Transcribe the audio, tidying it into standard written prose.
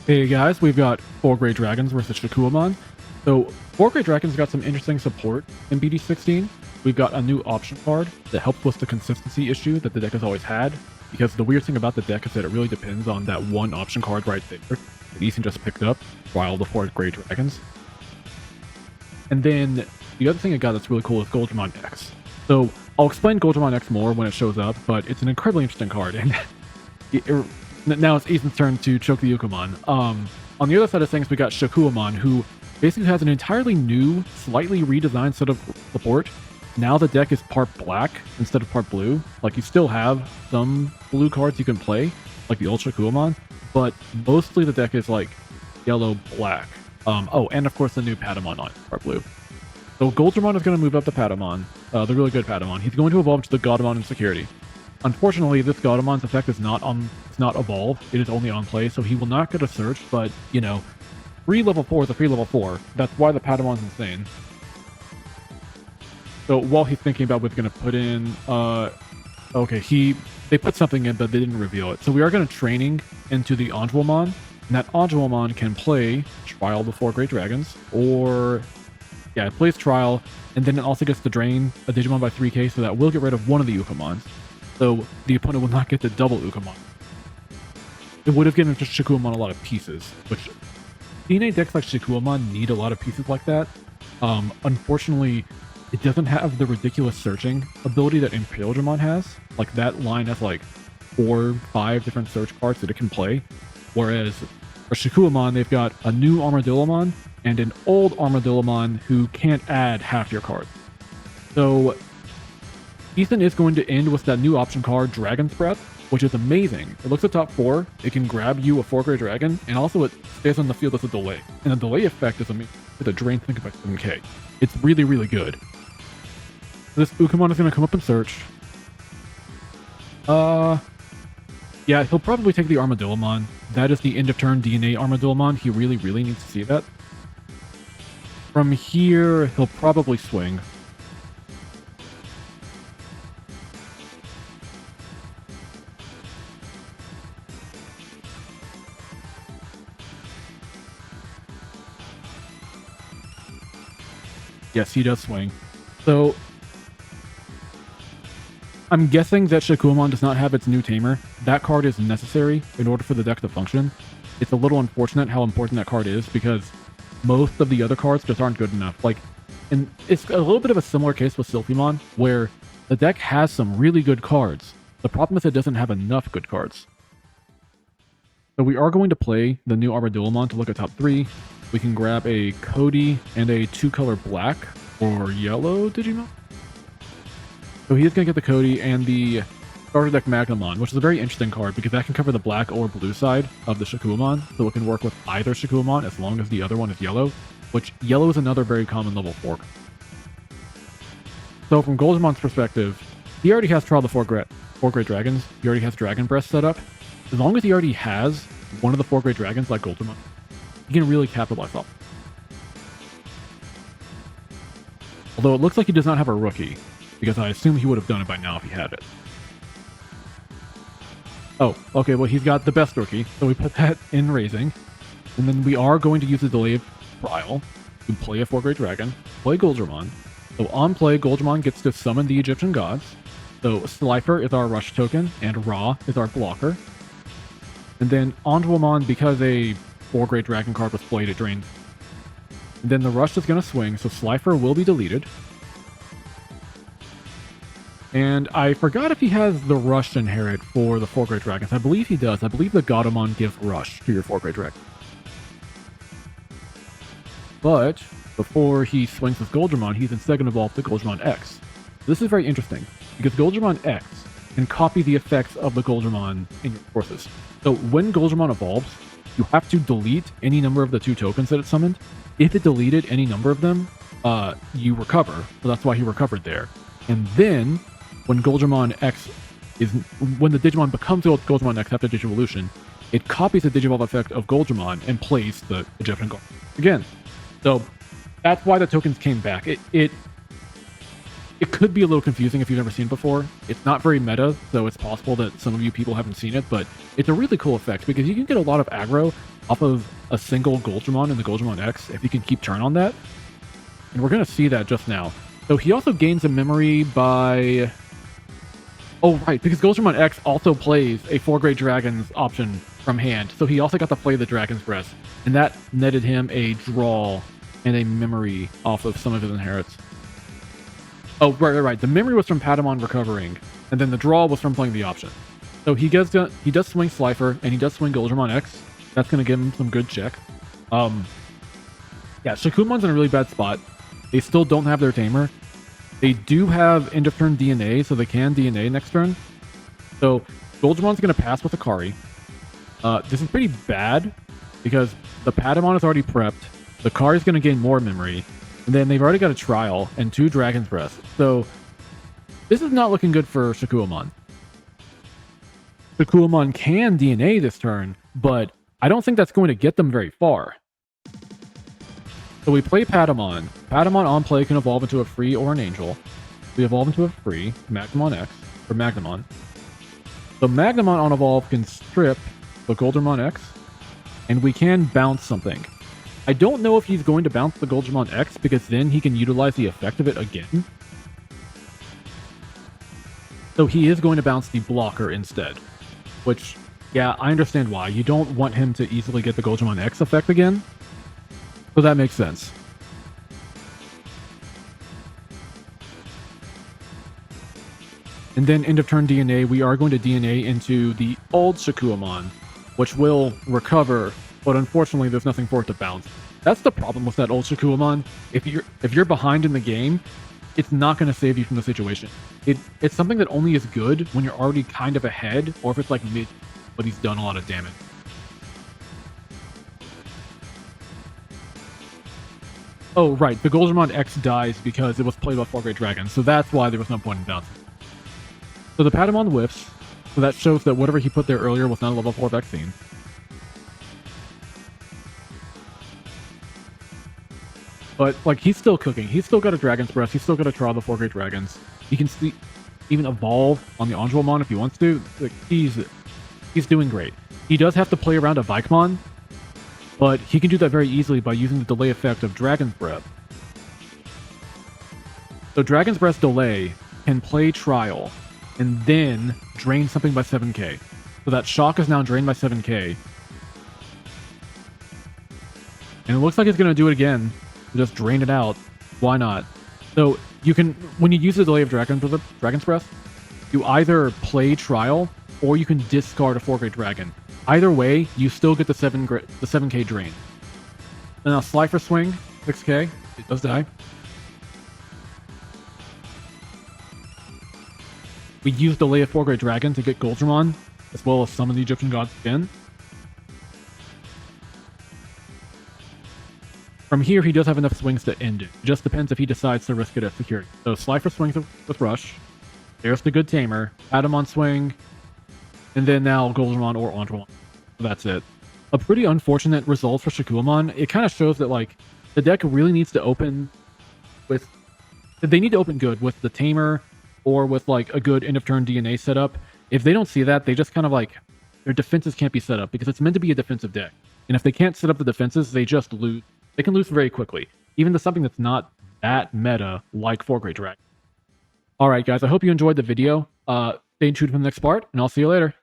Hey guys, we've got 4 Great Dragons versus Shakkoumon. So 4 Great Dragons got some interesting support in BT16. We've got a new option card that helps with the consistency issue that the deck has always had, because the weird thing about the deck is that it really depends on that one option card right there that Ethan just picked up, Brawl the 4 Great Dragons. And then the other thing I got that's really cool is Goldramon X. So I'll explain Goldramon X more when it shows up, but it's an incredibly interesting card, and now it's Ethan's turn to choke the Newcomers. On the other side of things, we got Shakkoumon, who basically has an entirely new, slightly redesigned set of support. Now the deck is part black instead of part blue. Like, you still have some blue cards you can play, like the old Shakkoumon, but mostly the deck is like yellow-black. Oh, and of course the new Patamon on part blue. So Goldramon is going to move up to Patamon, the really good Patamon. He's going to evolve to the Goldramon in security. Unfortunately, this Golderamon's effect is not evolved. It is only on play, so he will not get a search, but, you know, free level 4 is a free level 4. That's why the Padamon's insane. So while he's thinking about what's going to put in, okay, they put something in, but they didn't reveal it. So we are going to training into the Anjuamon, and that Anjuamon can play Trial the 4 Great Dragons, or, yeah, it plays Trial, and then it also gets to drain a Digimon by 3k, so that will get rid of one of the Newcomers. So the opponent will not get the double Newcomers. It would have given Shakkoumon a lot of pieces, which DNA decks like Shakkoumon need a lot of pieces like that. Unfortunately, it doesn't have the ridiculous searching ability that Imperialdramon has. Like, that line has like 4 or 5 different search cards that it can play. Whereas for Shakkoumon, they've got a new Armadillomon and an old Armadillomon who can't add half your cards. So Ethan is going to end with that new option card, Dragon's Breath, which is amazing. It looks at top 4, it can grab you a 4 Great Dragon, and also it stays on the field as a delay. And the delay effect is amazing with a drain think by 7k. It's really, really good. This Ukamon is going to come up and search. Yeah, he'll probably take the Armadillomon. That is the end of turn DNA Armadillomon. He really, really needs to see that. From here, he'll probably swing. Yes, he does swing. So I'm guessing that Shakkoumon does not have its new tamer. That card is necessary in order for the deck to function. It's a little unfortunate how important that card is, because most of the other cards just aren't good enough. Like, and it's a little bit of a similar case with Sylphimon, where the deck has some really good cards. The problem is it doesn't have enough good cards. So we are going to play the new Armadillomon to look at top 3. We can grab a Cody and a 2-color black or yellow Digimon. So he is going to get the Cody and the starter deck Magnamon, which is a very interesting card because that can cover the black or blue side of the Shakkoumon, so it can work with either Shakkoumon as long as the other one is yellow, which yellow is another very common level 4. So from Goldramon's perspective, he already has Trial the 4 Great Dragons. He already has Dragon Breath set up. As long as he already has one of the 4 Great Dragons like Goldramon, he can really capitalize off. Although it looks like he does not have a rookie, because I assume he would have done it by now if he had it. Oh, okay, well, he's got the best rookie, so we put that in raising. And then we are going to use the delay of Trial to play a 4 Great Dragon, play Goldramon. So on play, Goldramon gets to summon the Egyptian gods. So Slifer is our rush token, and Ra is our blocker. And then Anjuamon, because a 4 Great Dragon card was played, it drains. And then the rush is going to swing, so Slifer will be deleted. And I forgot if he has the Rush inherit for the 4 Great Dragons. I believe he does. I believe the Goldramon gives Rush to your 4 Great Dragons. But before he swings with Goldramon, he's instead going to evolve to Goldramon X. This is very interesting, because Goldramon X can copy the effects of the Goldramon in your forces. So when Goldramon evolves, you have to delete any number of the 2 tokens that it summoned. If it deleted any number of them, you recover. So that's why he recovered there. And then when Goldramon X when the Digimon becomes Goldramon X after Digivolution, it copies the Digivolve effect of Goldramon and plays the Egyptian God again. So that's why the tokens came back. It could be a little confusing if you've never seen it before. It's not very meta, so it's possible that some of you people haven't seen it, but it's a really cool effect because you can get a lot of aggro off of a single Goldramon in the Goldramon X if he can keep turn on that. And we're going to see that just now. So he also gains a memory by... Oh, right, because Goldramon X also plays a 4 Great Dragons option from hand. So he also got to play the Dragon's Breath. And that netted him a draw and a memory off of some of his inherits. Oh, right. The memory was from Patamon recovering. And then the draw was from playing the option. So he does swing Slifer, and he does swing Goldramon X. That's going to give him some good check. Yeah, Shakoumon's in a really bad spot. They still don't have their tamer. They do have end of turn DNA, so they can DNA next turn. So Goldramon's going to pass with Akari. This is pretty bad because the Patamon is already prepped. The Akari's going to gain more memory. And then they've already got a Trial and 2 Dragon's Breath. So this is not looking good for Shakkoumon. Shakkoumon can DNA this turn, but I don't think that's going to get them very far. So we play Patamon. Patamon on play can evolve into a free or an angel. We evolve into a free, Magnamon X, or Magnamon. So Magnamon on evolve can strip the Goldramon X, and we can bounce something. I don't know if he's going to bounce the Goldramon X, because then he can utilize the effect of it again. So he is going to bounce the blocker instead. Which, yeah, I understand why. You don't want him to easily get the Goldramon X effect again. So that makes sense. And then end of turn DNA, we are going to DNA into the old Shakkoumon, which will recover, but unfortunately there's nothing for it to bounce. That's the problem with that old Shakkoumon. If you're behind in the game, it's not going to save you from the situation. It's something that only is good when you're already kind of ahead, or if it's like mid, but he's done a lot of damage. Oh, right, the Goldramon X dies because it was played by 4 Great Dragons, so that's why there was no point in bouncing. So the Patamon whiffs, so that shows that whatever he put there earlier was not a level 4 vaccine. But, like, he's still cooking. He's still got a Dragon's Breath. He's still got a Trial of the 4 Great Dragons. He can even evolve on the Angelmon if he wants to. Like, he's doing great. He does have to play around a Vikemon, but he can do that very easily by using the delay effect of Dragon's Breath. So Dragon's Breath delay can play Trial, and then drain something by 7k. So that Shock is now drained by 7k. And it looks like it's going to do it again. Just drain it out. Why not? So you can, when you use the delay of Dragon's Breath, you either play Trial, or you can discard a 4 Great Dragon. Either way, you still get the 7k drain. And now Slifer Swing, 6k. It does die. We use Delay of 4 Great Dragon to get Goldramon, as well as summon the Egyptian gods again. From here, he does have enough swings to end it. It just depends if he decides to risk it at security. So Slifer swings with Rush. There's the good tamer. Patamon swing. And then now Goldramon or Angelmon. That's it. A pretty unfortunate result for Shakkoumon. It kind of shows that, like, the deck really needs to open with... They need to open good with the tamer or with, like, a good end-of-turn DNA setup. If they don't see that, they just kind of, like... Their defenses can't be set up because it's meant to be a defensive deck. And if they can't set up the defenses, they just lose. They can lose very quickly. Even to something that's not that meta, like 4 Great Dragon. Alright guys, I hope you enjoyed the video. Stay tuned for the next part, and I'll see you later.